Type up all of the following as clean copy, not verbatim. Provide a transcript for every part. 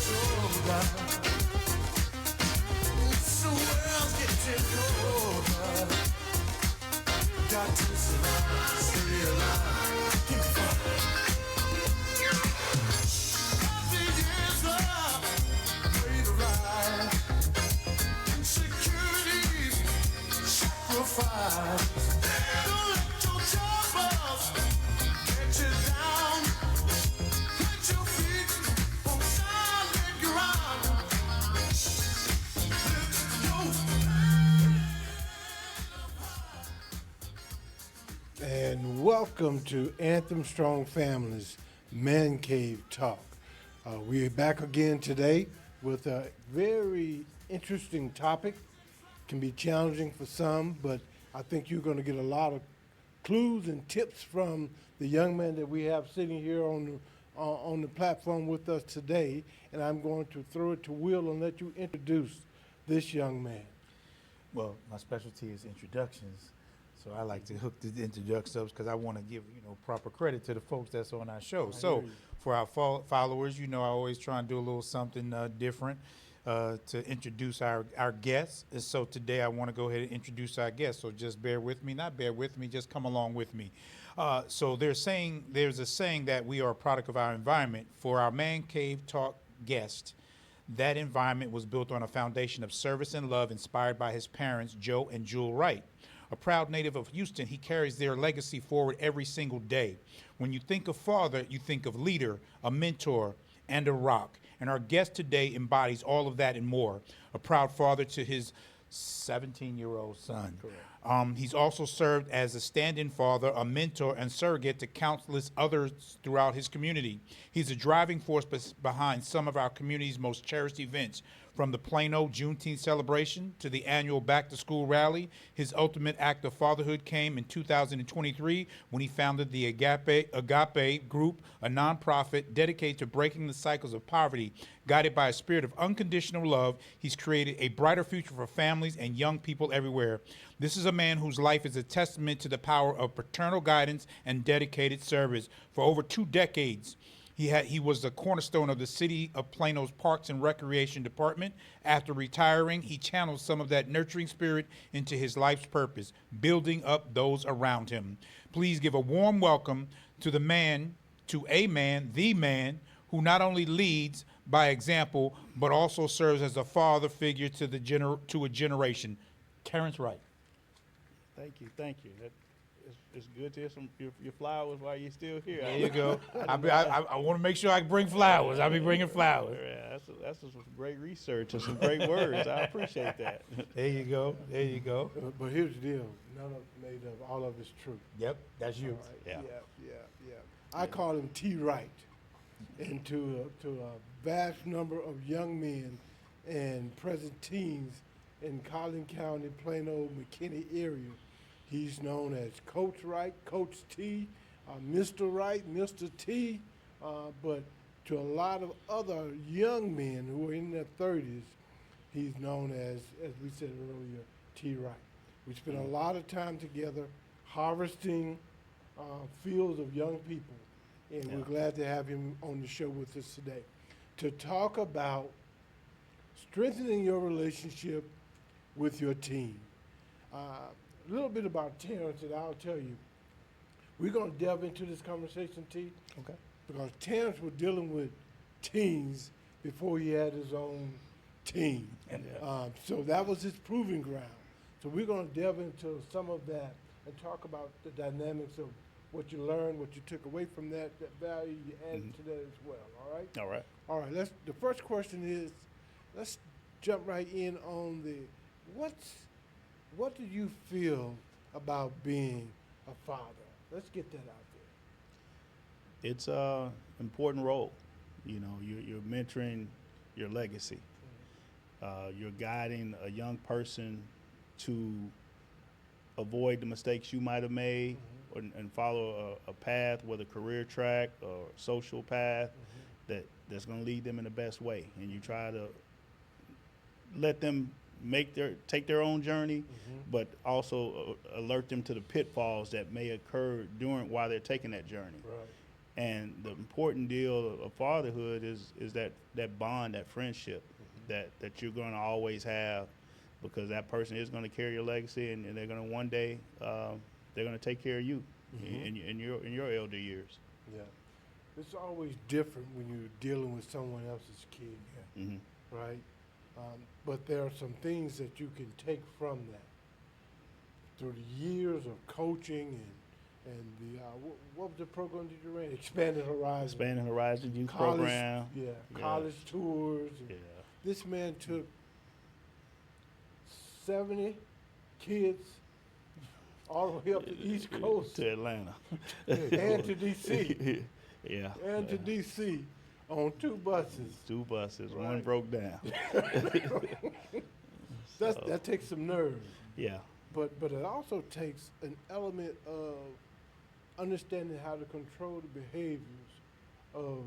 shoulder. So world's getting colder. Got to survive, stay alive. Give me fire. Every year's love, way to ride. Insecurities, sacrifice. Don't let your troubles get you down. Put your feet on solid ground. And welcome to Anthem Strong Families Mancave Talk. We're back again today with a very interesting topic. Can be challenging for some, but I think you're going to get a lot of clues and tips from the young man that we have sitting here on the platform with us today. And I'm going to throw it to Will and let you introduce this young man. Well, my specialty is introductions, so I like to hook the introductions up because I want to give proper credit to the folks that's on our show. So for our followers, I always try and do a little something different to introduce our guests. And so today I want to go ahead and introduce our guests. So just bear with me, not bear with me, just come along with me. So there's a saying that we are a product of our environment. For our Man Cave Talk guest, that environment was built on a foundation of service and love inspired by his parents, Joe and Jewel Wright. A proud native of Houston, he carries their legacy forward every single day. When you think of father, you think of leader, a mentor, and a rock. And our guest today embodies all of that and more. A proud father to his 17-year-old son. He's also served as a stand-in father, a mentor, and surrogate to countless others throughout his community. He's a driving force behind some of our community's most cherished events, from the Plano Juneteenth celebration to the annual back-to-school rally. His ultimate act of fatherhood came in 2023 when he founded the Agape Group, a nonprofit dedicated to breaking the cycles of poverty. Guided by a spirit of unconditional love, he's created a brighter future for families and young people everywhere. This is a man whose life is a testament to the power of paternal guidance and dedicated service. For over 2 decades, he was the cornerstone of the city of Plano's Parks and Recreation Department. After retiring, he channeled some of that nurturing spirit into his life's purpose, building up those around him. Please give a warm welcome to the man, the man, who not only leads by example, but also serves as a father figure to a generation, Terrance Wright. Thank you. It's good to hear your flowers while you're still here. There you go. I want to make sure I bring flowers. I'll be bringing flowers. Yeah, that's some great research and some great words. I appreciate that. There you go. But here's the deal. None of it made up. All of it's true. Yep, that's you. Right. Yeah. I call him T. Wright. And to a vast number of young men and present teens in Collin County, Plano, McKinney area, he's known as Coach Wright, Coach T, Mr. Wright, Mr. T, but to a lot of other young men who are in their 30s, he's known as we said earlier, T. Wright. We spent a lot of time together harvesting fields of young people, and we're glad to have him on the show with us today to talk about strengthening your relationship with your team. A little bit about Terrance, and I'll tell you. We're going to delve into this conversation, T. Okay. Because Terrance was dealing with teens before he had his own team. So that was his proving ground. So we're going to delve into some of that and talk about the dynamics of what you learned, what you took away from that value you added to that as well, all right? All right, the first question is, let's jump right in on what do you feel about being a father? Let's get that out there. It's an important role. You're mentoring your legacy. You're guiding a young person to avoid the mistakes you might have made and follow a path, whether career track or social path, that's going to lead them in the best way. And you try to let them take their own journey, but also alert them to the pitfalls that may occur while they're taking that journey. Right. And the important deal of fatherhood is that bond, that friendship that you're going to always have, because that person is going to carry your legacy, and they're going to one day they're going to take care of you in your elder years. Yeah. It's always different when you're dealing with someone else's kid, right? But there are some things that you can take from that through the years of coaching and the what was the program that you ran? Expanded Horizon. Expanding Horizon Youth College, Program. yeah, college tours. And Yeah. this man took 70 kids all the way up the East Coast To Atlanta. and to D.C. Yeah. and to D.C. on 2 buses. 2 buses. One Right. broke down. That takes some nerve. Yeah. But it also takes an element of understanding how to control the behaviors of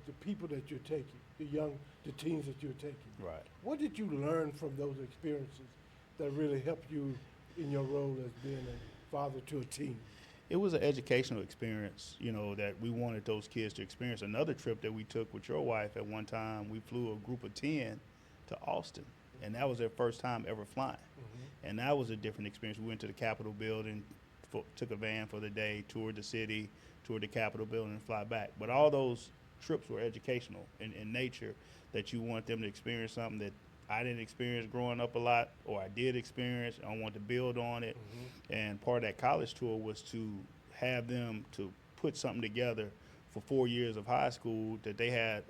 the people that you're taking, the teens that you're taking. Right. What did you learn from those experiences that really helped you in your role as being a father to a teen? It was an educational experience, that we wanted those kids to experience. Another trip that we took with your wife at one time, we flew a group of 10 to Austin, and that was their first time ever flying. And that was a different experience. We went to the Capitol building, took a van for the day, toured the city, toured the Capitol building, and fly back. But all those trips were educational in nature, that you want them to experience something that I didn't experience growing up a lot, or I did experience, and I want to build on it. And part of that college tour was to have them to put something together for 4 years of high school that they had.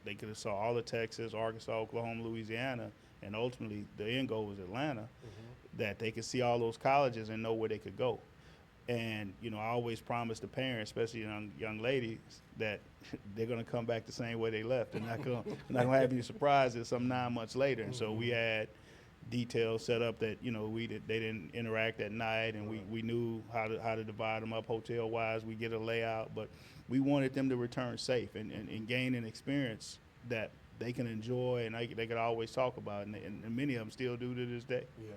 They could have saw all of Texas, Arkansas, Oklahoma, Louisiana, and ultimately the end goal was Atlanta, that they could see all those colleges and know where they could go. And, I always promise the parents, especially young ladies, that they're going to come back the same way they left. They're not going to have any surprises some 9 months later. And so we had details set up that, they didn't interact at night, and we knew how to divide them up hotel-wise. We get a layout. But we wanted them to return safe and gain an experience that they can enjoy and they could always talk about. And many of them still do to this day. Yeah.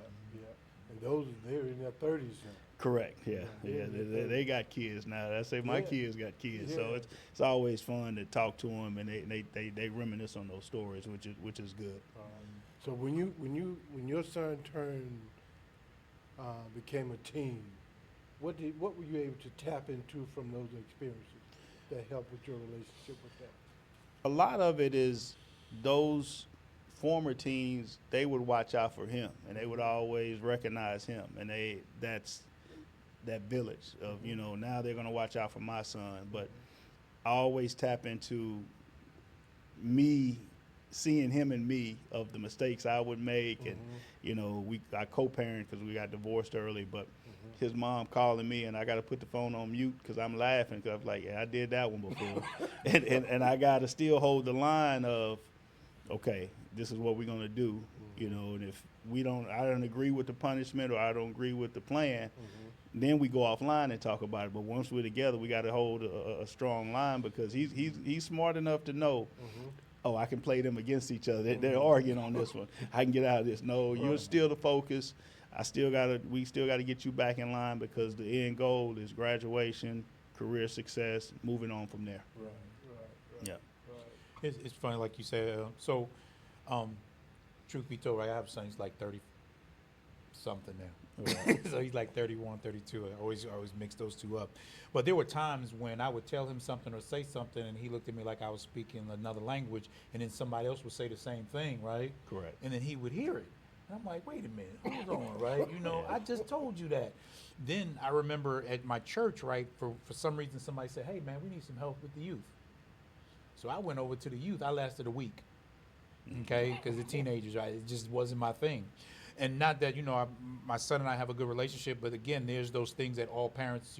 And those, they're in their 30s now. Correct. Yeah. They got kids now. I say my kids got kids, so it's always fun to talk to them, and they reminisce on those stories, which is good. So when your son became a teen, what were you able to tap into from those experiences that helped with your relationship with them? A lot of it is those former teens, they would watch out for him, and they would always recognize him, and that's that village of, now they're going to watch out for my son. But I always tap into me, seeing him and me, of the mistakes I would make. And, I co-parent because we got divorced early, but his mom calling me, and I got to put the phone on mute because I'm laughing, because I'm like, yeah, I did that one before. and I got to still hold the line of, okay, this is what we're going to do, and if I don't agree with the punishment, or I don't agree with the plan, then we go offline and talk about it. But once we're together, we got to hold a strong line, because he's smart enough to know, oh, I can play them against each other. They're arguing on this one. I can get out of this. No, you're still the focus. We still gotta get you back in line, because the end goal is graduation, career success, moving on from there. Right. Yeah. It's funny, like you said. Truth be told, I have a son. He's like 30 something now. Right. So he's like 31, 32. I always mix those two up. But there were times when I would tell him something or say something, and he looked at me like I was speaking another language, and then somebody else would say the same thing, right? Correct. And then he would hear it. And I'm like, wait a minute, hold on, right? I just told you that. Then I remember at my church, right, for some reason somebody said, hey, man, we need some help with the youth. So I went over to the youth. I lasted a week, okay, because the teenagers, right, it just wasn't my thing. And not that, my son and I have a good relationship, but again, there's those things that all parents,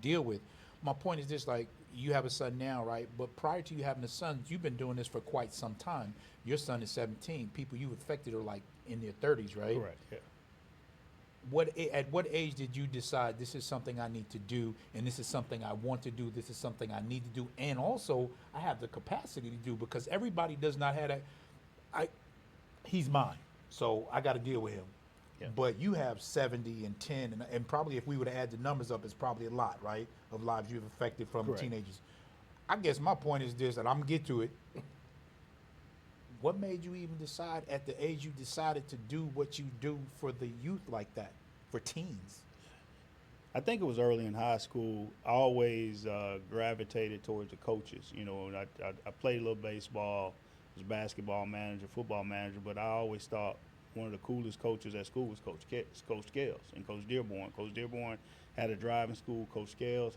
deal with. My point is this, like, you have a son now, right? But prior to you having a son, you've been doing this for quite some time. Your son is 17. People you've affected are like in their 30s, right? Correct. Yeah. At what age did you decide this is something I need to do, and this is something I want to do, this is something I need to do, and also I have the capacity to do, because everybody does not have that. He's mine, so I got to deal with him. Yeah. But you have 70 and 10, and probably if we were to add the numbers up, it's probably a lot, right, of lives you've affected from Correct. teenagers. I guess my point is this, and I'm gonna get to it. What made you even decide at the age you decided to do what you do for the youth like that, for teens? I think it was early in high school. I always gravitated towards the coaches. You know, and I played a little baseball, was a basketball manager, football manager, but I always thought one of the coolest coaches at school was Coach Scales and Coach Dearborn. Coach Dearborn had a driving school. Coach Scales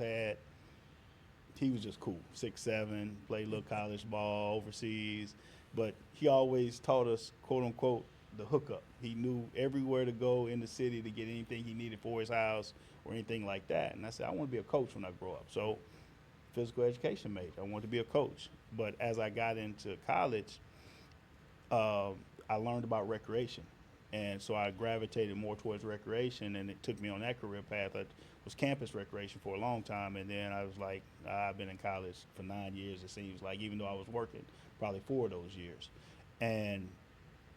he was just cool, 6'7", played a little college ball overseas, but he always taught us, quote unquote, the hookup. He knew everywhere to go in the city to get anything he needed for his house or anything like that. And I said, I want to be a coach when I grow up. So physical education major, I wanted to be a coach. But as I got into college, I learned about recreation. And so I gravitated more towards recreation, and it took me on that career path. I was campus recreation for a long time, and then I was like, I've been in college for 9 years, it seems like, even though I was working probably 4 of those years. And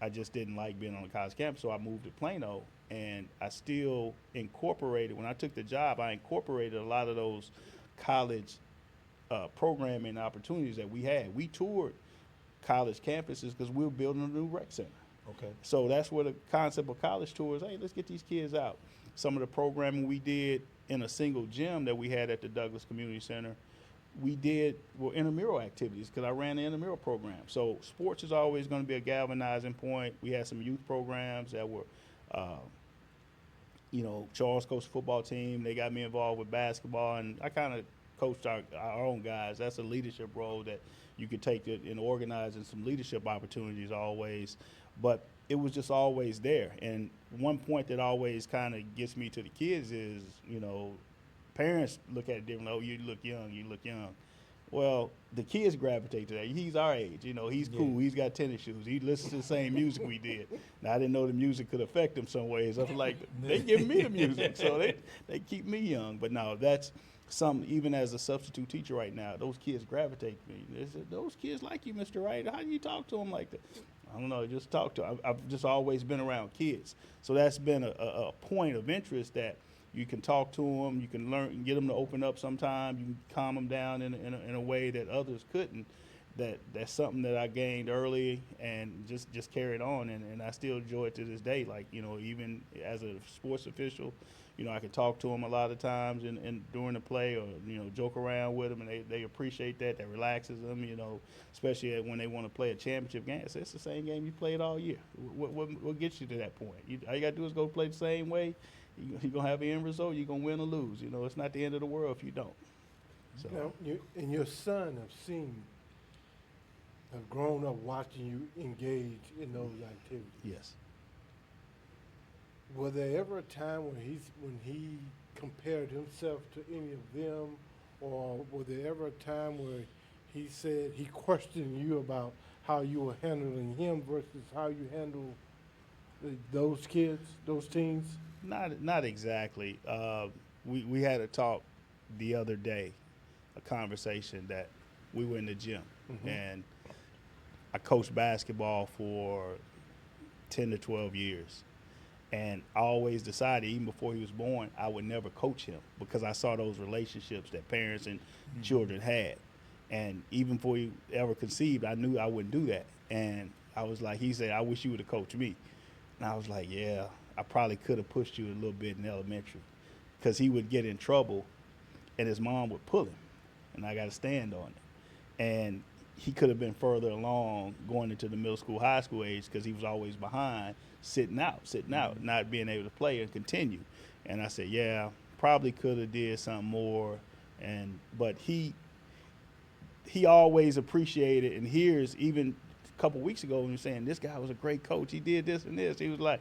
I just didn't like being on the college campus, so I moved to Plano, and I still incorporated, when I took the job, I incorporated a lot of those college programming opportunities that we had. We toured college campuses because we were building a new rec center. Okay. So that's where the concept of college tours, hey, let's get these kids out. Some of the programming we did in a single gym that we had at the Douglas Community Center, were intramural activities because I ran the intramural program. So sports is always going to be a galvanizing point. We had some youth programs that were, Charles coached the football team. They got me involved with basketball, and I kind of coached our own guys. That's a leadership role that you could take in organizing some leadership opportunities always. But it was just always there. And one point that always kind of gets me to the kids is, parents look at it differently. Oh, you look young. Well, the kids gravitate to that. He's our age. He's cool. Yeah. He's got tennis shoes. He listens to the same music we did. Now, I didn't know the music could affect him some ways. I was like, they give me the music, so they keep me young. But no, that's something, even as a substitute teacher right now, those kids gravitate to me. They say, those kids like you, Mr. Wright. How do you talk to them like that? I don't know, just talk to them. I've just always been around kids. So that's been a point of interest that you can talk to them, you can learn, get them to open up sometime, you can calm them down in a way that others couldn't. That's something that I gained early and just carried on, and I still enjoy it to this day. Like, even as a sports official, I can talk to them a lot of times and during the play, or joke around with them, and they appreciate that. That relaxes them, especially when they want to play a championship game. It's the same game you played all year. What gets you to that point? All you got to do is go play the same way. You're going to have an end result. You're going to win or lose. It's not the end of the world if you don't. So. You and your son have grown up watching you engage in those activities. Yes. Was there ever a time when he compared himself to any of them, or was there ever a time where he said he questioned you about how you were handling him versus how you handle those kids, those teens? Not exactly. We had a talk the other day, a conversation that we were in the gym, and I coached basketball for 10 to 12 years. And I always decided, even before he was born, I would never coach him because I saw those relationships that parents and children had. And even before he ever conceived, I knew I wouldn't do that. And I was like, he said, I wish you would have coached me. And I was like, yeah, I probably could have pushed you a little bit in elementary, because he would get in trouble and his mom would pull him, and I got to stand on it. And he could have been further along going into the middle school, high school age, because he was always behind, sitting out, not being able to play and continue. And I said, yeah, probably could have did something more. But he always appreciated, and here's even a couple weeks ago when he was saying, this guy was a great coach. He did this and this. He was like,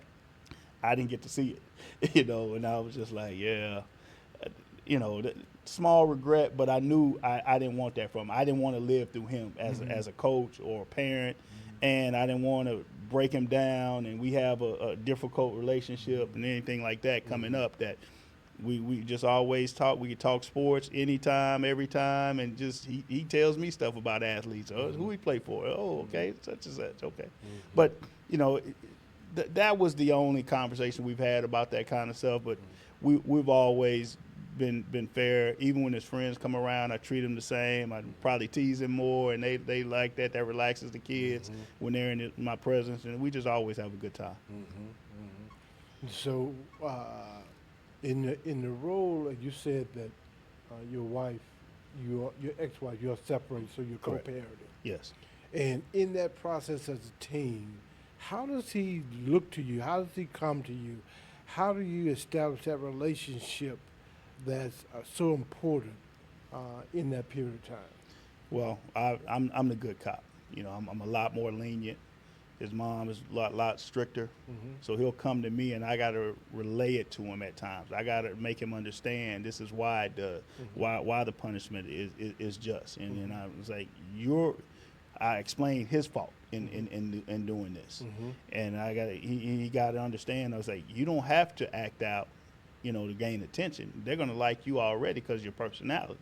I didn't get to see it, and I was just like, yeah, small regret, but I knew I didn't want that from him. I didn't want to live through him as a coach or a parent, and I didn't want to break him down, and we have a difficult relationship and anything like that coming up, that we just always talk. We could talk sports anytime, every time, and just he tells me stuff about athletes. Oh, who he play for? Oh, okay, such and such. Okay, but that was the only conversation we've had about that kind of stuff. But we've always been fair. Even when his friends come around, I treat them the same. I probably tease him more, and they like that. That relaxes the kids when they're in my presence, and we just always have a good time. So, in the role, you said that your wife, your ex-wife, you're separated, so you're Correct. co-parenting. Yes. And in that process as a team, how does he look to you? How does he come to you? How do you establish that relationship that's so important in that period of time? Well, I'm the good cop. You know, I'm a lot more lenient. His mom is a lot stricter. So he'll come to me, and I got to relay it to him at times. I got to make him understand this is why it does, why the punishment is just. And I was like, I explained his fault in doing this, and he got to understand. I was like, you don't have to act out, you know, to gain attention. They're gonna like you already because of your personality,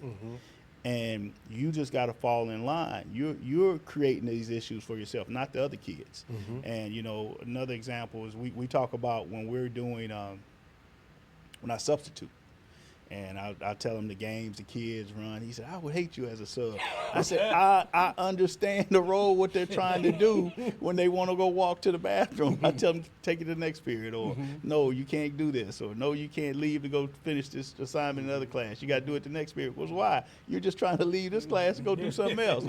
and you just got to fall in line. You're creating these issues for yourself, not the other kids. And you know, another example is we talk about when we're doing when I substitute. And I'll tell him the games the kids run. He said, I would hate you as a sub. I said, I understand the role, what they're trying to do when they want to go walk to the bathroom. I tell them, take it to the next period, or no, you can't do this, or no, you can't leave to go finish this assignment in another class. You got to do it the next period. Well, why? You're just trying to leave this class and go do something else.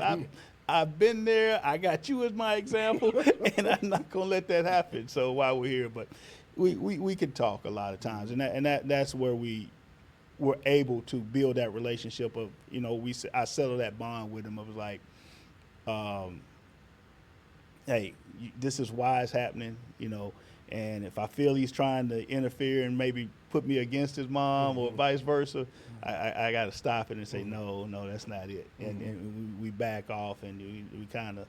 I've been there. I got you as my example, and I'm not going to let that happen. So while we're here, but we can talk a lot of times, and that's where we're able to build that relationship of, you know, I settle that bond with him. I was like, hey, this is why it's happening, you know, and if I feel he's trying to interfere and maybe put me against his mom or vice versa, I got to stop it and say, no, that's not it. And we back off, and we kind of,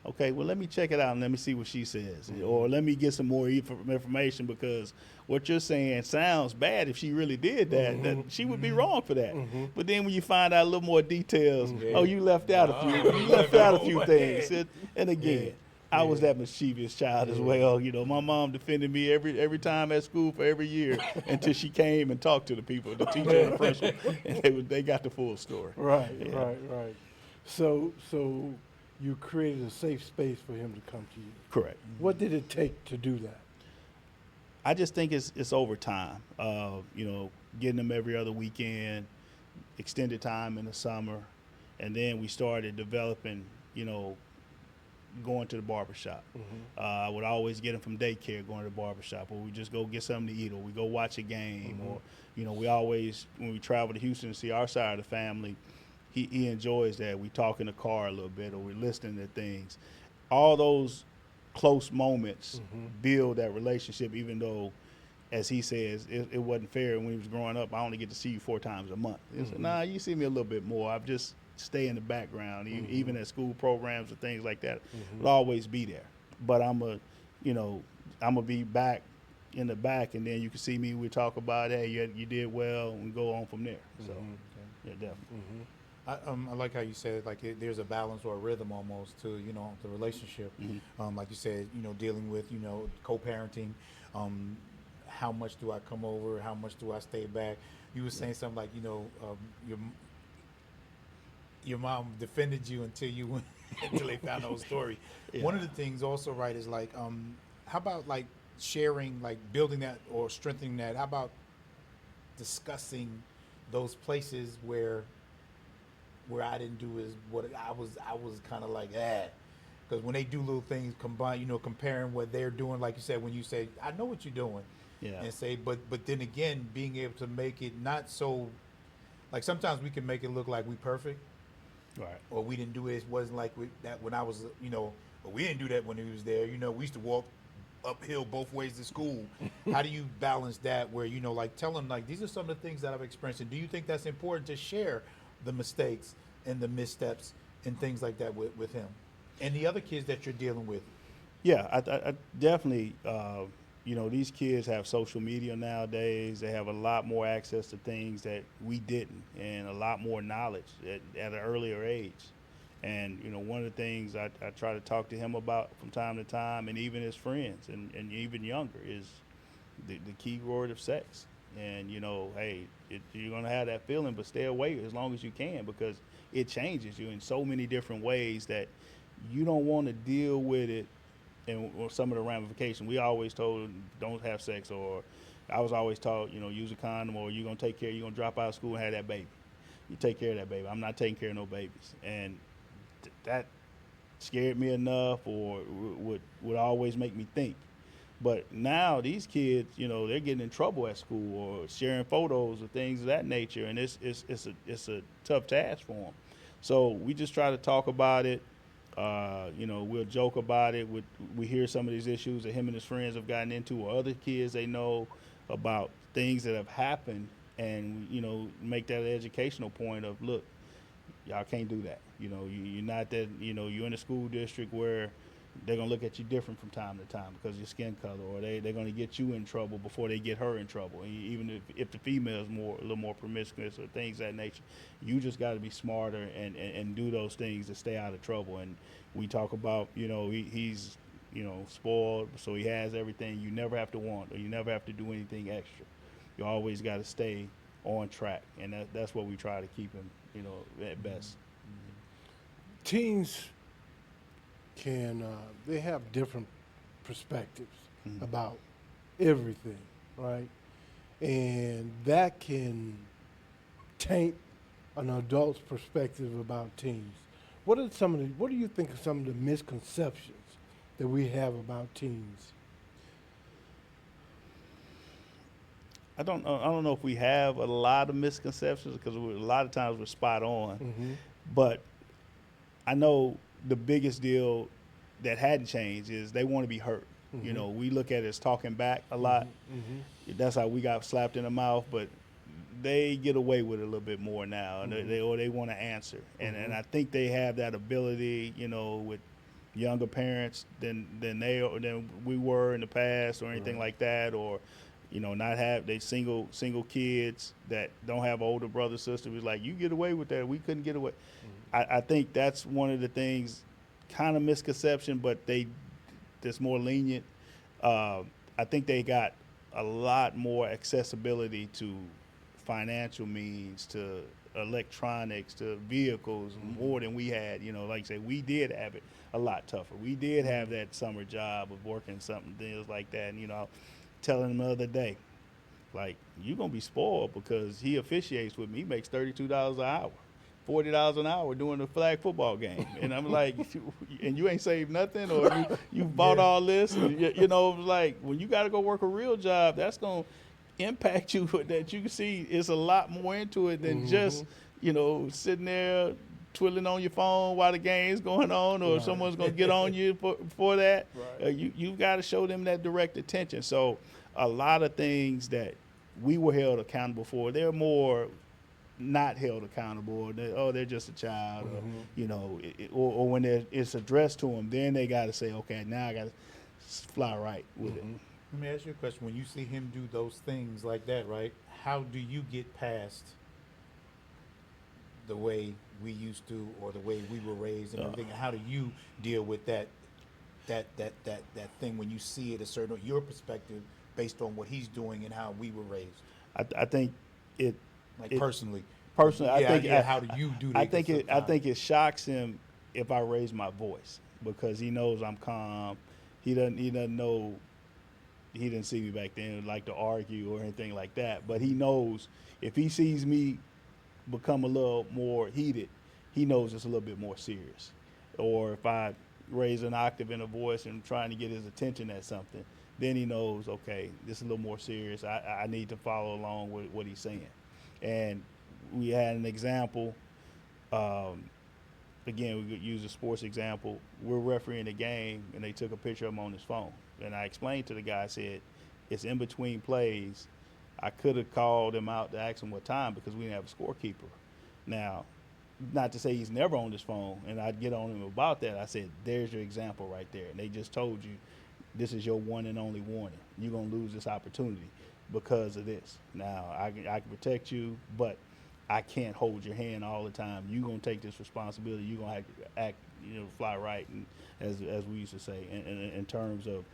okay, well, let me check it out and let me see what she says. Or let me get some more information, because what you're saying sounds bad. If she really did that she would be wrong for that. But then when you find out a little more details, oh, you left out a few things. And again, I was that mischievous child as well. You know, my mom defended me every time at school for every year until she came and talked to the people, the teacher and the principal, and they got the full story. Right. So you created a safe space for him to come to you. Correct. What did it take to do that? I just think it's over time. You know, getting them every other weekend, extended time in the summer, and then we started developing, you know, going to the barbershop. I would always get him from daycare going to the barbershop, or we just go get something to eat, or we go watch a game, or, you know, we always, when we travel to Houston to see our side of the family, he enjoys that. We talk in the car a little bit, or we're listening to things. All those close moments build that relationship, even though, as he says, it wasn't fair when he was growing up. I only get to see you 4 times a month. He said, nah, you see me a little bit more. I just stay in the background, even at school programs and things like that. I'll always be there. But I'm going to be back in the back, and then you can see me. We talk about, hey, you did well, and we go on from there. So, yeah, definitely. I like how you said, like, there's a balance or a rhythm almost to, you know, the relationship. Like you said, you know, dealing with, you know, co-parenting. How much do I come over? How much do I stay back? You were saying something like, you know, your mom defended you until you went, until they found the whole story. One of the things also, right, is like, how about like sharing, like building that or strengthening that? How about discussing those places where I didn't do is what I was kind of like, because when they do little things combine, you know, comparing what they're doing, like you said, when you say, I know what you're doing, and say, but then again, being able to make it not so, like sometimes we can make it look like we perfect, right? Or we didn't do it. It wasn't like that when I was, you know, but we didn't do that when he was there. You know, we used to walk uphill both ways to school. How do you balance that where, you know, like tell them like these are some of the things that I've experienced, and do you think that's important to share the mistakes and the missteps and things like that with him and the other kids that you're dealing with? Yeah, I definitely, you know, these kids have social media nowadays. They have a lot more access to things that we didn't, and a lot more knowledge at an earlier age. And, you know, one of the things I try to talk to him about from time to time, and even his friends and even younger, is the key word of sex. And, you know, hey, you're going to have that feeling, but stay away as long as you can, because it changes you in so many different ways that you don't want to deal with it and or some of the ramifications. We always told don't have sex, or I was always taught, you know, use a condom, or you're going to you're going to drop out of school and have that baby. You take care of that baby. I'm not taking care of no babies. And that scared me enough, or would always make me think. But now these kids, you know, they're getting in trouble at school or sharing photos or things of that nature, and it's a tough task for them. So we just try to talk about it. You know, we'll joke about it. We hear some of these issues that him and his friends have gotten into, or other kids they know about things that have happened, and, you know, make that an educational point of, look, y'all can't do that. You know, you're not that, you know, you're in a school district where they're going to look at you different from time to time because of your skin color, or they're going to get you in trouble before they get her in trouble. And even if the female is a little more promiscuous or things of that nature, you just got to be smarter and do those things to stay out of trouble. And we talk about, you know, he's, you know, spoiled, so he has everything you never have to want, or you never have to do anything extra. You always got to stay on track, and that's what we try to keep him, you know, at best. Teens can, they have different perspectives about everything, right? And that can taint an adult's perspective about teens. What do you think are some of the misconceptions that we have about teens? I don't know if we have a lot of misconceptions, because a lot of times we're spot on. Mm-hmm. But I know the biggest deal that hadn't changed is they want to be heard. Mm-hmm. You know, we look at it as talking back a lot. Mm-hmm. That's how we got slapped in the mouth, but they get away with it a little bit more now, and they want to answer. And I think they have that ability, you know, with younger parents than we were in the past, or anything like that, or, you know, not have they single kids that don't have older brother, sister. It's like, you get away with that. We couldn't get away. I think that's one of the things, kind of misconception, but that's more lenient. I think they got a lot more accessibility to financial means, to electronics, to vehicles, more than we had. You know, like I say, we did have it a lot tougher. We did have that summer job of working something, things like that. And, you know, telling him the other day, like, you're going to be spoiled because he officiates with me. He makes $32 an hour, $40 an hour doing a flag football game. And I'm like, and you ain't saved nothing, or you bought all this. And, you know, like, when you got to go work a real job, that's going to impact you. That you can see it's a lot more into it than just, you know, sitting there twiddling on your phone while the game's going on, or someone's going to get on you for that. You've got to show them that direct attention. So a lot of things that we were held accountable for, they're more not held accountable. They're just a child, or, you know, or when it's addressed to them, then they got to say, okay, now I got to fly right with it. Let me ask you a question. When you see him do those things like that, right, how do you get past the way we used to, or the way we were raised and everything? How do you deal with that thing when you see it a certain, your perspective based on what he's doing and how we were raised? I think personally, I think how do you do that? I think it shocks him if I raise my voice, because he knows I'm calm. He doesn't know. He didn't see me back then like to argue or anything like that. But he knows if he sees me become a little more heated, he knows it's a little bit more serious. Or if I raise an octave in a voice and trying to get his attention at something, then he knows, okay, this is a little more serious. I need to follow along with what he's saying. And we had an example. Again, we could use a sports example. We're refereeing a game, and they took a picture of him on his phone. And I explained to the guy, I said, it's in between plays. I could have called him out to ask him what time, because we didn't have a scorekeeper. Now, not to say he's never on his phone, and I'd get on him about that. I said, there's your example right there. And they just told you, this is your one and only warning. You're going to lose this opportunity because of this. Now, I can protect you, but I can't hold your hand all the time. You're going to take this responsibility. You're going to have to act, fly right, and as we used to say, in terms of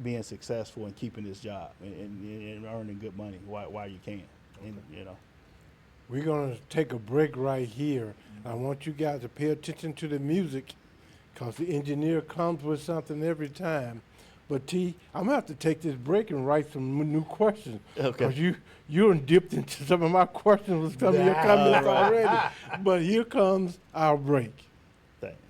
being successful and keeping this job and earning good money while you can. And, We're going to take a break right here. I want you guys to pay attention to the music because the engineer comes with something every time. But T, I'm going to have to take this break and write some new questions. Okay. Because you're dipped into some of my questions with some of your comments already. But here comes our break. Thank you.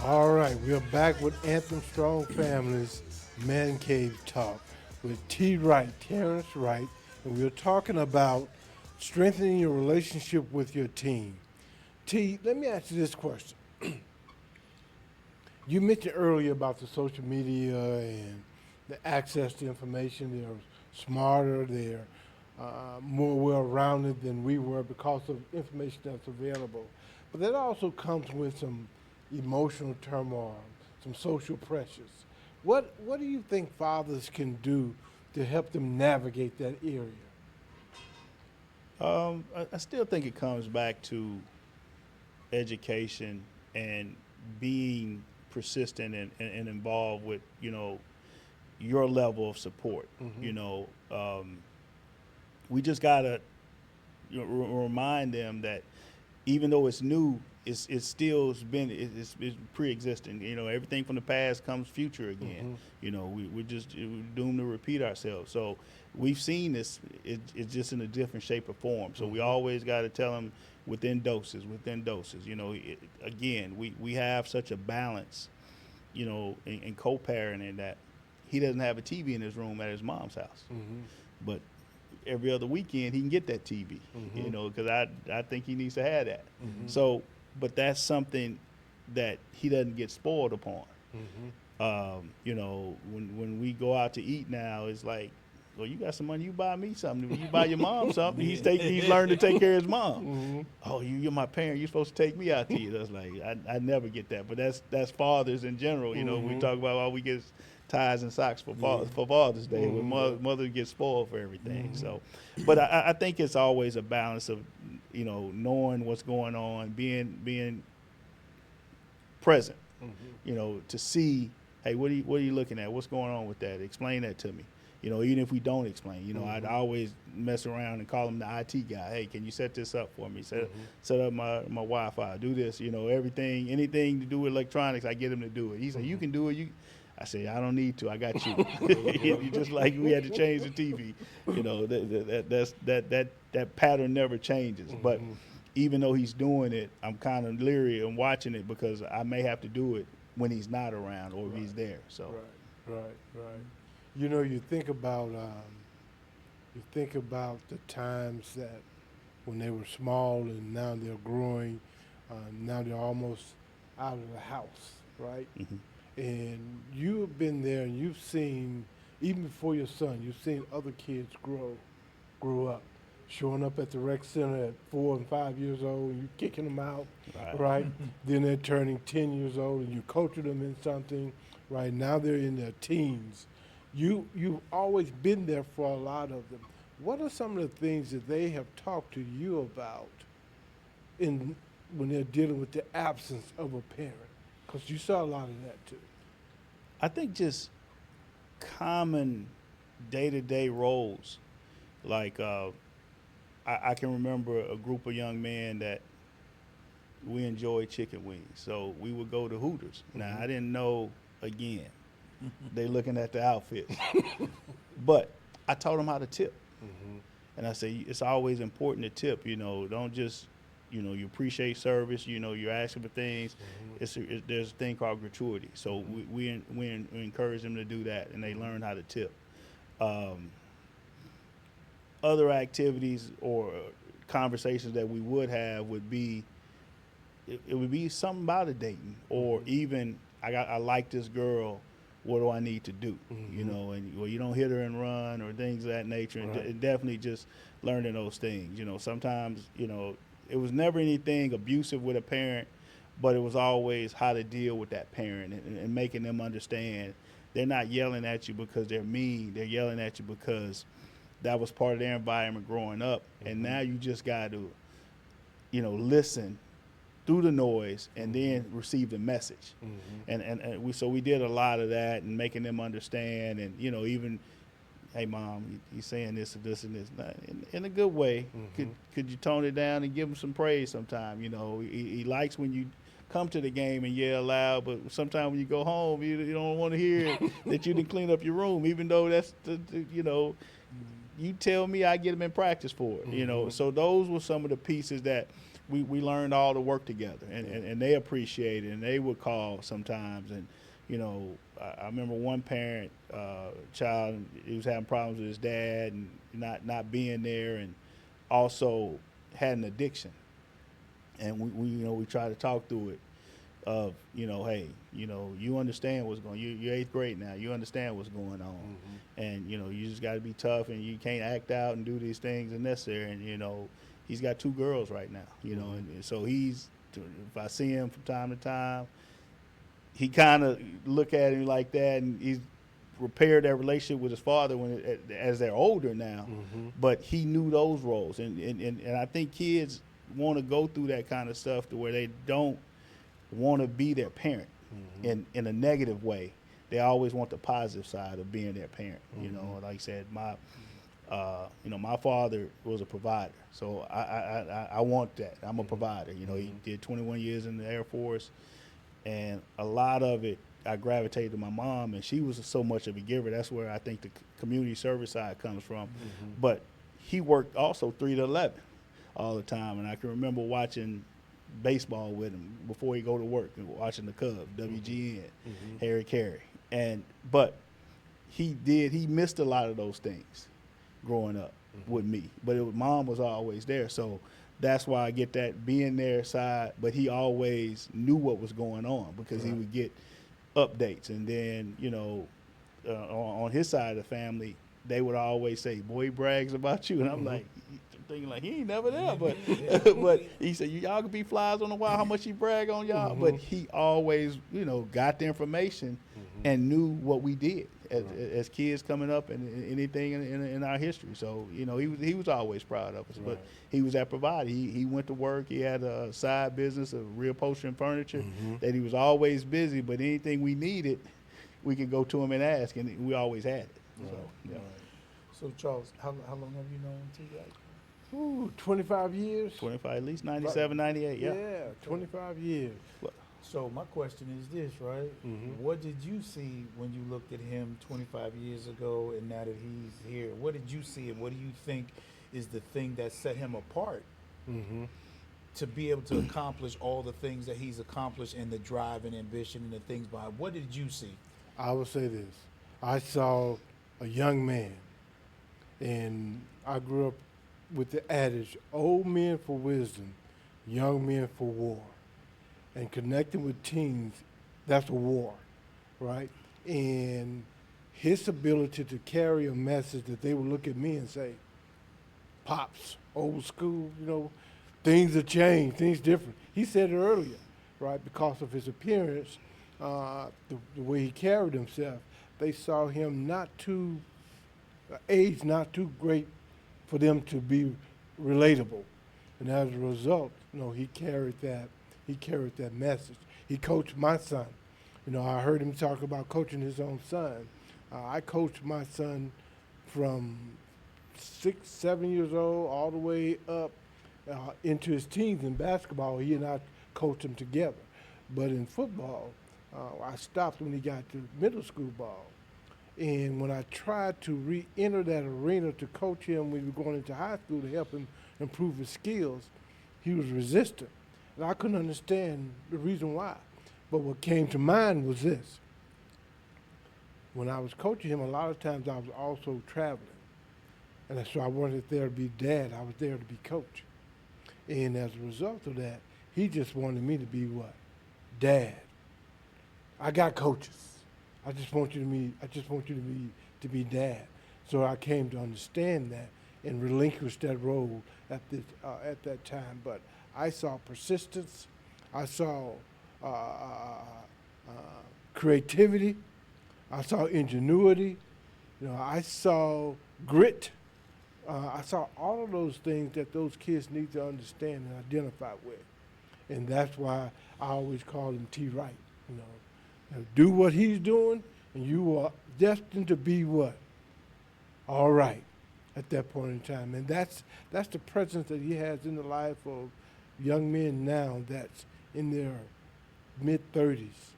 All right, we're back with Anthem Strong Families Mancave Talk with T. Wright, Terrance Wright, and we're talking about strengthening your relationship with your team. T, let me ask you this question. You mentioned earlier about the social media and the access to information. They're smarter, they're more well-rounded than we were because of information that's available. But that also comes with some emotional turmoil, some social pressures. What do you think fathers can do to help them navigate that area? I still think it comes back to education and being persistent and involved with, your level of support. Mm-hmm. We just gotta remind them that even though it's new, it's pre-existing. Everything from the past comes future again. Mm-hmm. We're just doomed to repeat ourselves. So we've seen this. It's just in a different shape or form. So we always got to tell them within doses. Again, we have such a balance, in co-parenting that he doesn't have a TV in his room at his mom's house, but every other weekend he can get that TV, because I think he needs to have that. So, but that's something that he doesn't get spoiled upon. When we go out to eat now, it's like well, you got some money, you buy me something. You buy your mom something. He's learned to take care of his mom. Mm-hmm. Oh, you're my parent. You're supposed to take me out to eat. I was like, I never get that. But that's fathers in general. You know, we Mhm. talk about how we get ties and socks for Yeah. for Father's Day. Mhm. When mother gets spoiled for everything. Mhm. So, but I think it's always a balance of, you know, knowing what's going on, being present. Mhm. You know, to see, hey, what are you looking at? What's going on with that? Explain that to me. You know, even if we don't explain, you know, I'd always mess around and call him the IT guy. Hey, can you set this up for me? Set up my Wi-Fi. Do this. You know, anything to do with electronics, I get him to do it. He said, you can do it. I said, I don't need to. I got you. Just like we had to change the TV. You know, that pattern never changes. But even though he's doing it, I'm kind of leery and watching it because I may have to do it when he's not around or if he's there. So. Right. You know, you think about the times that when they were small and now they're growing, now they're almost out of the house, right? Mm-hmm. And you've been there and you've seen, even before your son, you've seen other kids grow up, showing up at the rec center at 4 and 5 years old, and you kicking them out, right? Then they're turning 10 years old, and you coaching them in something, right? Now they're in their teens. You've always been there for a lot of them. What are some of the things that they have talked to you about when they're dealing with the absence of a parent? Because you saw a lot of that too. I think just common day-to-day roles. Like I can remember a group of young men that we enjoyed chicken wings. So we would go to Hooters. Now, I didn't know, again, they looking at the outfits. But I taught them how to tip. And I say, it's always important to tip. You know, don't just, you know, you appreciate service. You know, you're asking for things. There's a thing called gratuity. So we encourage them to do that, and they learn how to tip. Other activities or conversations that we would have would be, it would be something about a dating, or even I like this girl. What do I need to do? You know, and well, you don't hit her and run or things of that nature, and definitely just learning those things. You know, sometimes, you know, it was never anything abusive with a parent, but it was always how to deal with that parent and making them understand they're not yelling at you because they're mean. They're yelling at you because that was part of their environment growing up, and now you just got to, you know, listen through the noise and then receive the message. And we did a lot of that and making them understand, and, you know, even, hey, Mom, he's saying this and this and this. In a good way. Could you tone it down and give him some praise sometime? You know, he likes when you come to the game and yell loud, but sometimes when you go home, you don't want to hear that you didn't clean up your room, even though that's, you know, you tell me, I get him in practice for it, you know. So those were some of the pieces that we learned all to work together, and they appreciated it, and they would call sometimes. And, you know, I remember one parent, child, he was having problems with his dad and not being there, and also had an addiction. And we tried to talk through it of, you know, hey, you know, you understand what's going on. You're 8th grade now. You understand what's going on. And, you know, you just got to be tough, and you can't act out and do these things unnecessary. And, you know, he's got 2 girls right now, you know, and so if I see him from time to time, he kind of look at him like that, and he's repaired that relationship with his father as they're older now. But he knew those roles, and I think kids want to go through that kind of stuff to where they don't want to be their parent in a negative way. They always want the positive side of being their parent. You know, like I said, my father was a provider, so I want that. I'm a provider. You know, he did 21 years in the Air Force, and a lot of it I gravitated to my mom, and she was so much of a giver. That's where I think the community service side comes from. But he worked also 3 to 11 all the time, and I can remember watching baseball with him before he go to work and watching the Cubs, WGN, Harry Carey, but he missed a lot of those things growing up with me, but mom was always there. So that's why I get that being there side, but he always knew what was going on because he would get updates. And then, you know, on his side of the family, they would always say, "Boy, he brags about you," and I'm like, thinking like he ain't never there, but but he said y'all could be flies on the wall. How much he brag on y'all, but he always got the information and knew what we did as kids coming up and anything in our history. So he was always proud of us. But he was that provider. He went to work. He had a side business of reupholstering furniture that he was always busy. But anything we needed, we could go to him and ask, and we always had it. So yeah. So Charles, how long have you known T. Wright? Ooh, 25 years. 25, at least 97, 98, yeah. 25 years. So my question is this, right? What did you see when you looked at him 25 years ago and now that he's here? What did you see and what do you think is the thing that set him apart to be able to accomplish all the things that he's accomplished and the drive and ambition and the things behind? What did you see? I will say this. I saw a young man, and I grew up with the adage, old men for wisdom, young men for war. And connecting with teens, that's a war, right? And his ability to carry a message that they would look at me and say, Pops, old school, things have changed, things different. He said it earlier, right? Because of his appearance, the way he carried himself, they saw him age not too great for them to be relatable. And as a result, he carried that message. He coached my son. I heard him talk about coaching his own son. I coached my son from 6, 7 years old all the way up into his teens in basketball. He and I coached him together. But in football, I stopped when he got to middle school ball. And when I tried to re-enter that arena to coach him when he was going into high school to help him improve his skills, he was resistant. And I couldn't understand the reason why. But what came to mind was this. When I was coaching him, a lot of times I was also traveling. And so I wasn't there to be dad. I was there to be coach. And as a result of that, he just wanted me to be what? Dad. I got coaches. I just want you to be dad. So I came to understand that and relinquish that role at that time. But I saw persistence. I saw creativity. I saw ingenuity. I saw grit. I saw all of those things that those kids need to understand and identify with. And that's why I always call him T. Wright. Do what he's doing, and you are destined to be what? All right at that point in time. And that's the presence that he has in the life of young men now that's in their mid-30s.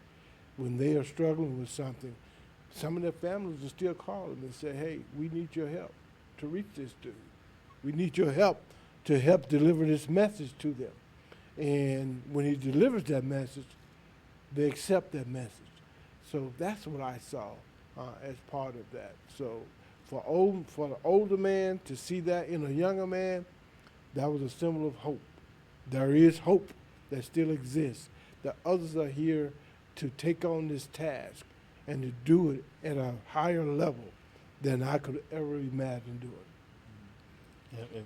When they are struggling with something, some of their families will still call them and say, hey, we need your help to reach this dude. We need your help to help deliver this message to them. And when he delivers that message, they accept that message. So that's what I saw as part of that. So for the older man to see that in a younger man, that was a symbol of hope. There is hope that still exists. The others are here to take on this task and to do it at a higher level than I could ever imagine doing.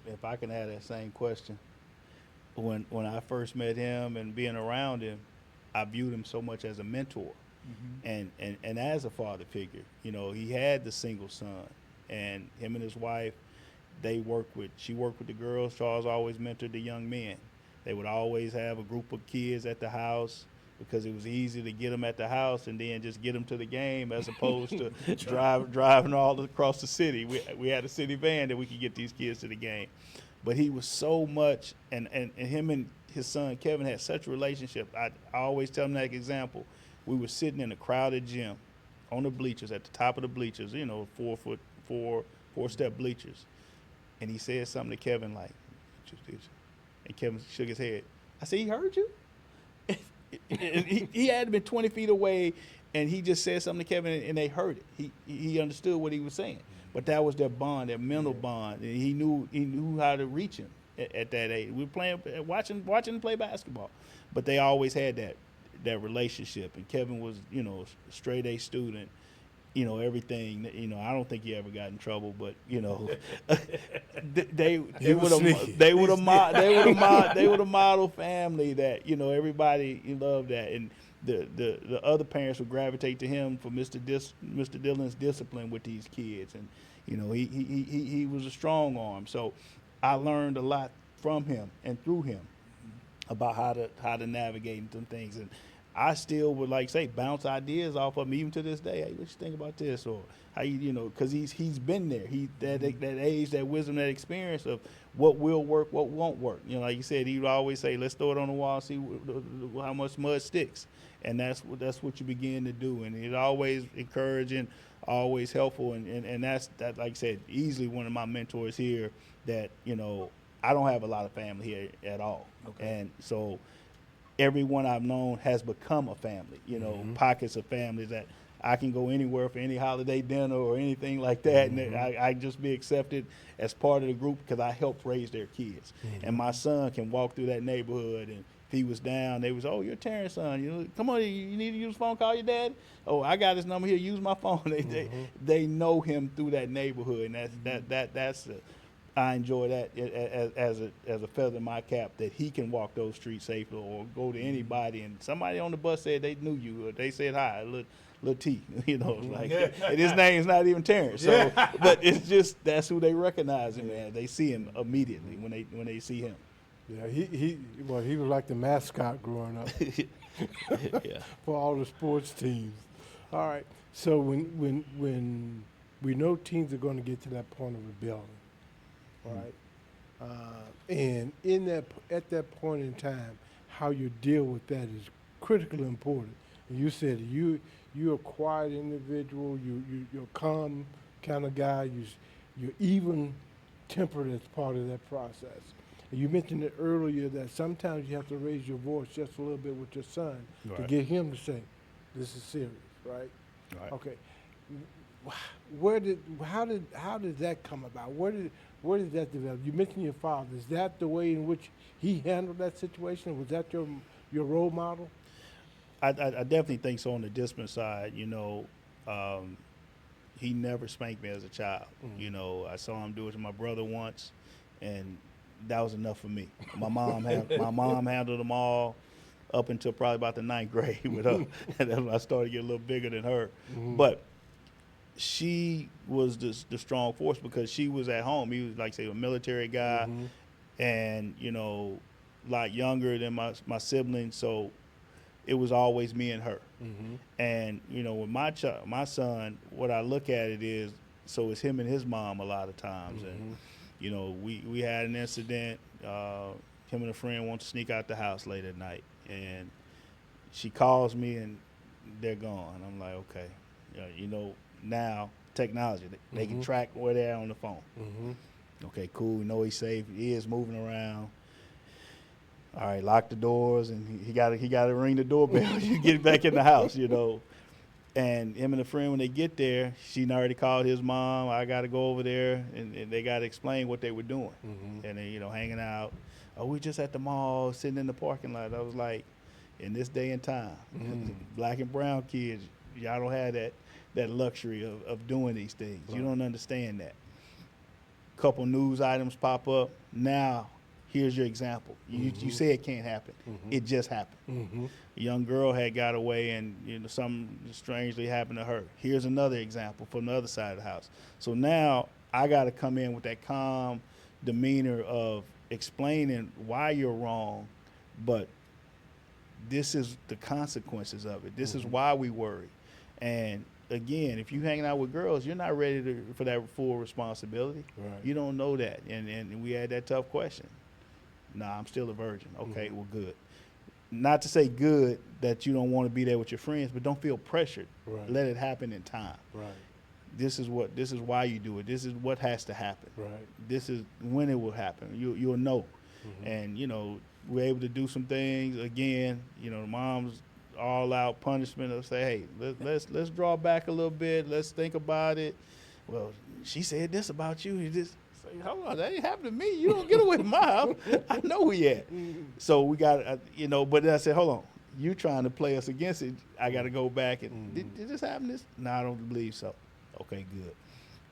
If I can add that same question, when I first met him and being around him, I viewed him so much as a mentor and as a father figure. He had the single son, and him and his wife, she worked with the girls. Charles always mentored the young men. They would always have a group of kids at the house because it was easy to get them at the house and then just get them to the game as opposed to driving all across the city. We had a city van that we could get these kids to the game. But he was so much, and him and his son Kevin had such a relationship. I always tell him that example. We were sitting in a crowded gym on the bleachers, at the top of the bleachers, 4-step bleachers. And he said something to Kevin like, and Kevin shook his head. I said, he heard you? he had been 20 feet away, and he just said something to Kevin, and they heard it. He understood what he was saying. But that was their bond, their mental bond. And he knew how to reach him at that age. We were watching them play basketball. But they always had that relationship. And Kevin was, a straight A student. you know, everything. You know, I don't think he ever got in trouble, but you know, they would a model family that, you know, everybody loved that, and the other parents would gravitate to him for Mr. Dillon's discipline with these kids, and you know, he was a strong arm. So I learned a lot from him and through him about how to navigate some things, and I still would like say bounce ideas off of him even to this day. Hey, what you think about this, or how you know, because he's been there. That age, that wisdom, that experience of what will work, what won't work. You know, like you said, he would always say, "Let's throw it on the wall, see how much mud sticks," and that's what you begin to do. And it's always encouraging, always helpful, and that's like I said, easily one of my mentors here. That, you know, I don't have a lot of family here at all, and so everyone I've known has become a family, you know, pockets of families that I can go anywhere for any holiday dinner or anything like that, and I just be accepted as part of the group because I helped raise their kids. And my son can walk through that neighborhood, and if he was down, they was, "Oh, you're Terrance's son. You know, come on, you need to use the phone, call your dad. Oh, I got his number here. Use my phone." They know him through that neighborhood, and that's I enjoy that as a feather in my cap, that he can walk those streets safely or go to anybody, and somebody on the bus said they knew you, or they said hi, little T, you know, like, and his name's not even Terrance. So, but it's just that's who they recognize him as. They see him immediately when they see him. Yeah, he was like the mascot growing up Yeah. for all the sports teams. All right, so when we know teams are going to get to that point of rebellion, right? And at that point in time, how you deal with that is critically important. And you said you're a quiet individual. You're a calm kind of guy. You're even tempered as part of that process. And you mentioned it earlier that sometimes you have to raise your voice just a little bit with your son to get him to say, "This is serious," right? Right. Okay. How did that come about? Where did that develop? You mentioned your father. Is that the way in which he handled that situation? Was that your role model? I definitely think so on the discipline side. You know, he never spanked me as a child. You know, I saw him do it to my brother once, and that was enough for me. My mom handled them all up until probably about the 9th grade with her, and then I started to get a little bigger than her. But she was the strong force because she was at home. He was, like, say, a military guy, and, you know, a lot younger than my siblings, so it was always me and her. And, you know, with my son, what I look at it is, so it's him and his mom a lot of times. And, you know, we had an incident. Him and a friend want to sneak out the house late at night, and she calls me, and they're gone. I'm like, okay, you know, now technology, they can track where they're on the phone. Okay, cool. We know he's safe. He is moving around. All right, lock the doors, and he got to ring the doorbell. You get back in the house, you know. And him and a friend, when they get there, she already called his mom. I got to go over there, and they got to explain what they were doing. And they, you know, hanging out. Oh, we just at the mall, sitting in the parking lot. I was like, in this day and time, black and brown kids, y'all don't have that luxury of doing these things. Right. You don't understand that. Couple news items pop up. Now, here's your example. You say it can't happen. It just happened. A young girl had got away, and, you know, something strangely happened to her. Here's another example from the other side of the house. So now I got to come in with that calm demeanor of explaining why you're wrong, but this is the consequences of it. This is why we worry. And again, if you're hanging out with girls, you're not ready for that full responsibility. Right. You don't know that. And we had that tough question. Nah, I'm still a virgin. Okay, well, good. Not to say good that you don't want to be there with your friends, but don't feel pressured. Right. Let it happen in time. Right. This is why you do it. This is what has to happen. Right. This is when it will happen. You'll know. And, you know, we're able to do some things. Again, you know, the mom's all out punishment of say, hey, let's draw back a little bit. Let's think about it. Well, she said this about you. You just say, hold on, that ain't happened to me. You don't get away from my house. I know who you at. So we got, you know, but then I said, hold on. you trying to play us against it. I got to go back and did this happen? This? No, I don't believe so. Okay, good.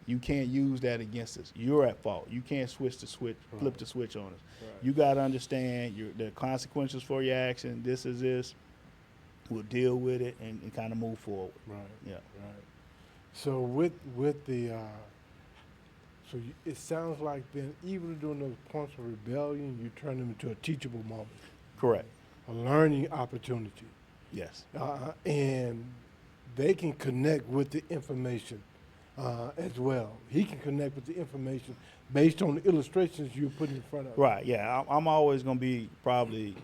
You can't use that against us. You're at fault. You can't flip the switch on us. Right. You got to understand the consequences for your action. This is this. We'll deal with it and kind of move forward. Right. Yeah. Right. So with the it sounds like then even during those points of rebellion, you turn them into a teachable moment, Correct. a learning opportunity, Yes. and they can connect with the information as well. He can connect with the information based on the illustrations you put in front of him. Right. Yeah. I'm always going to be probably,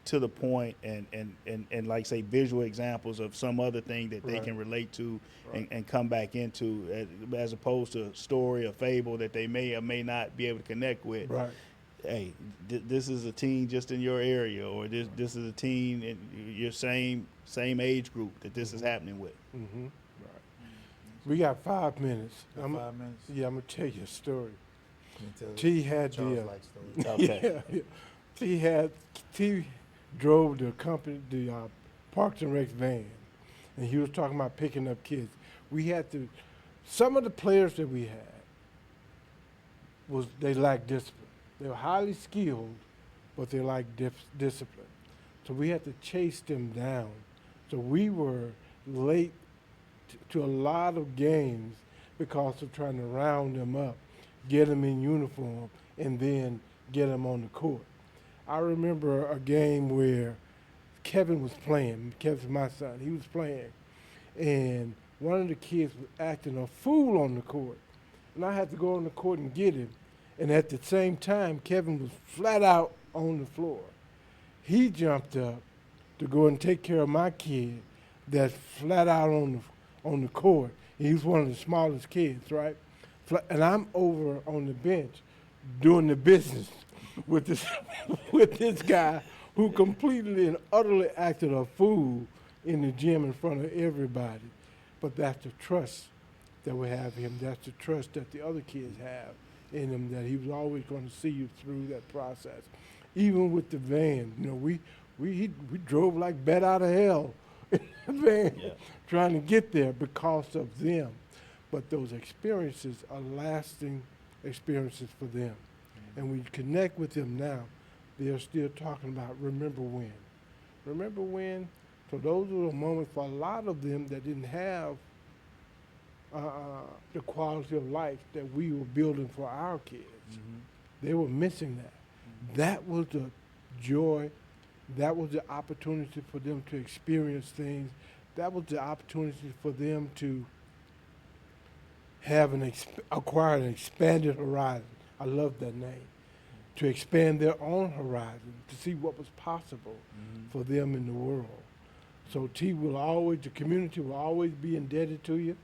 to the point and like say visual examples of some other thing that they Right. can relate to Right. and come back into as opposed to a story or fable that they may or may not be able to connect with. Right. Hey, this is a teen just in your area, or this is a teen in your same age group that this is happening with. Mm-hmm. Right. We got 5 minutes. Got 5 minutes? Yeah, I'm gonna tell you a story. Can you tell T had Charles the Wright story? Okay. T drove the company, the Parks and Rec van, and he was talking about picking up kids. We had some of the players that we had they lacked discipline. They were highly skilled, but they lacked discipline. So we had to chase them down. So we were late to a lot of games because of trying to round them up, get them in uniform, and then get them on the court. I remember a game where Kevin was playing. Kevin's my son. He was playing. And one of the kids was acting a fool on the court. And I had to go on the court and get him. And at the same time, Kevin was flat out on the floor. He jumped up to go and take care of my kid that's flat out on the court. He was one of the smallest kids, right? And I'm over on the bench doing the business with this guy who completely and utterly acted a fool in the gym in front of everybody. But that's the trust that we have in him. That's the trust that the other kids have in him, that he was always going to see you through that process. Even with the van, we drove like bat out of hell in the van, trying to get there because of them. But those experiences are lasting experiences for them. And we connect with them now. They're still talking about remember when. Remember when? So those were the moments for a lot of them that didn't have the quality of life that we were building for our kids. Mm-hmm. They were missing that. Mm-hmm. That was the joy. That was the opportunity for them to experience things. That was the opportunity for them to have acquire an expanded horizon. I love that name. To expand their own horizon, to see what was possible for them in the world. So the community will always be indebted to you.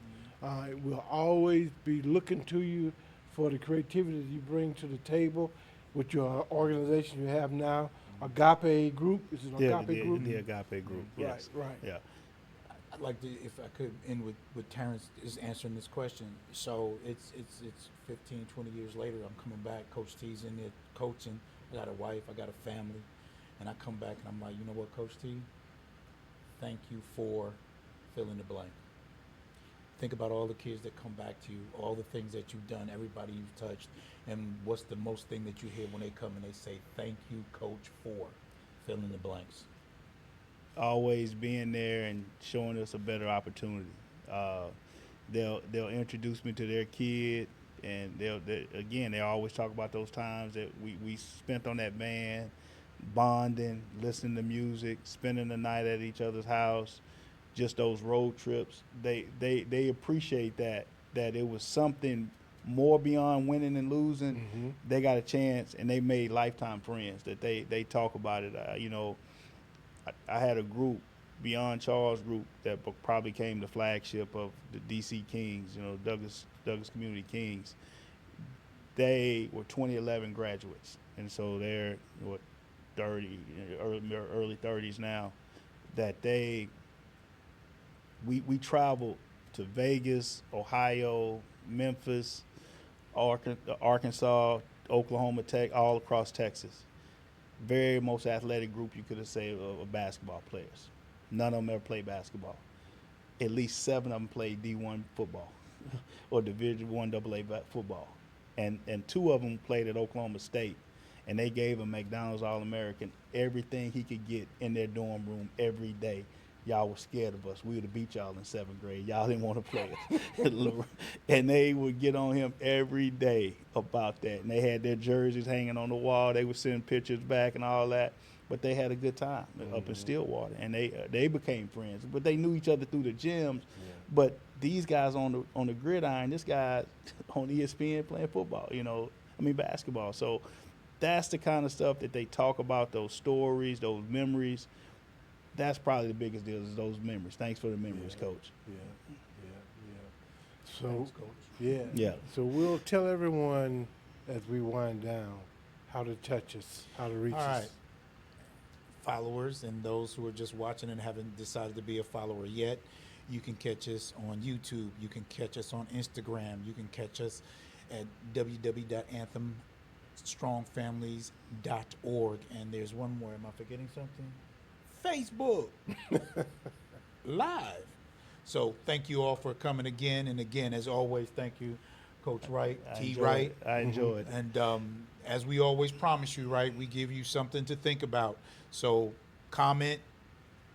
It will always be looking to you for the creativity that you bring to the table with your organization you have now. Agape Group, is it Agape Group? The Agape Group, yes. Right. Yeah. I'd like to, if I could, end with Terrance is answering this question. So it's 15, 20 years later, I'm coming back. Coach T's in there coaching. I got a wife, I got a family. And I come back and I'm like, you know what, Coach T? Thank you for fill in the blank. Think about all the kids that come back to you, all the things that you've done, everybody you've touched, and what's the most thing that you hear when they come and they say, thank you, Coach, for fill in the blanks. Always being there and showing us a better opportunity. They'll introduce me to their kid, and they always talk about those times that we spent on that van, bonding, listening to music, spending the night at each other's house, just those road trips. They appreciate that it was something more beyond winning and losing. Mm-hmm. They got a chance, and they made lifetime friends that they talk about it. I had a group, Beyond Charles group, that probably became the flagship of the DC Kings, Douglas Community Kings. They were 2011 graduates, and so they're 30, early 30s now. That we traveled to Vegas, Ohio, Memphis, Arkansas, Oklahoma, all across Texas. very most athletic group you could have said of basketball players. None of them ever played basketball. At least 7 of them played D1 football or Division I AA football. And 2 of them played at Oklahoma State. And they gave him McDonald's All-American, everything he could get in their dorm room every day. Y'all were scared of us. We would have beat y'all in 7th grade. Y'all didn't want to play us. And they would get on him every day about that. And they had their jerseys hanging on the wall. They would send pictures back and all that. But they had a good time up in Stillwater. And they became friends. But they knew each other through the gyms. Yeah. But these guys on the gridiron, this guy on ESPN playing football, basketball. So that's the kind of stuff that they talk about, those stories, those memories. That's probably the biggest deal is those memories. Thanks for the memories, Coach. So, Thanks, Coach. Yeah. So we'll tell everyone as we wind down how to touch us, how to reach us. All right. Followers and those who are just watching and haven't decided to be a follower yet, you can catch us on YouTube. You can catch us on Instagram. You can catch us at www.anthemstrongfamilies.org. And there's one more. Am I forgetting something? Facebook Live. So thank you all for coming again. And again, as always, thank you, Coach Wright, T. Wright. I enjoyed it. And as we always promise you, right, we give you something to think about. So comment.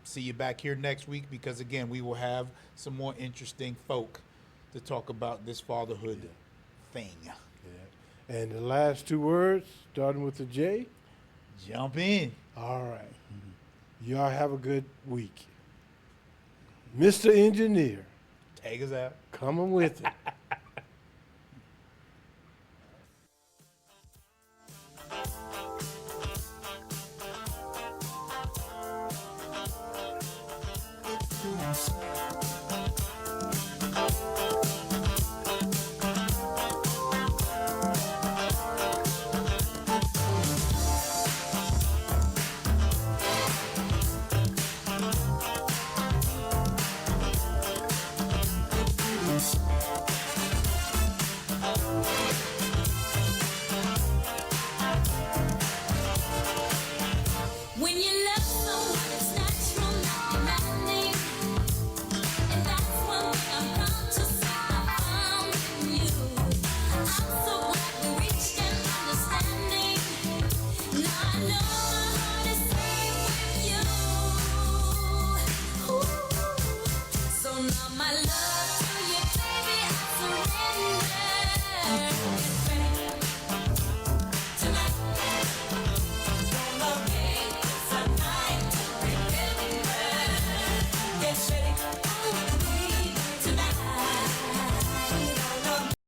See you back here next week because, again, we will have some more interesting folk to talk about this fatherhood thing. Yeah. And the last 2 words, starting with the J. Jump in. All right. Y'all have a good week. Mr. Engineer. Take us out. Coming with it.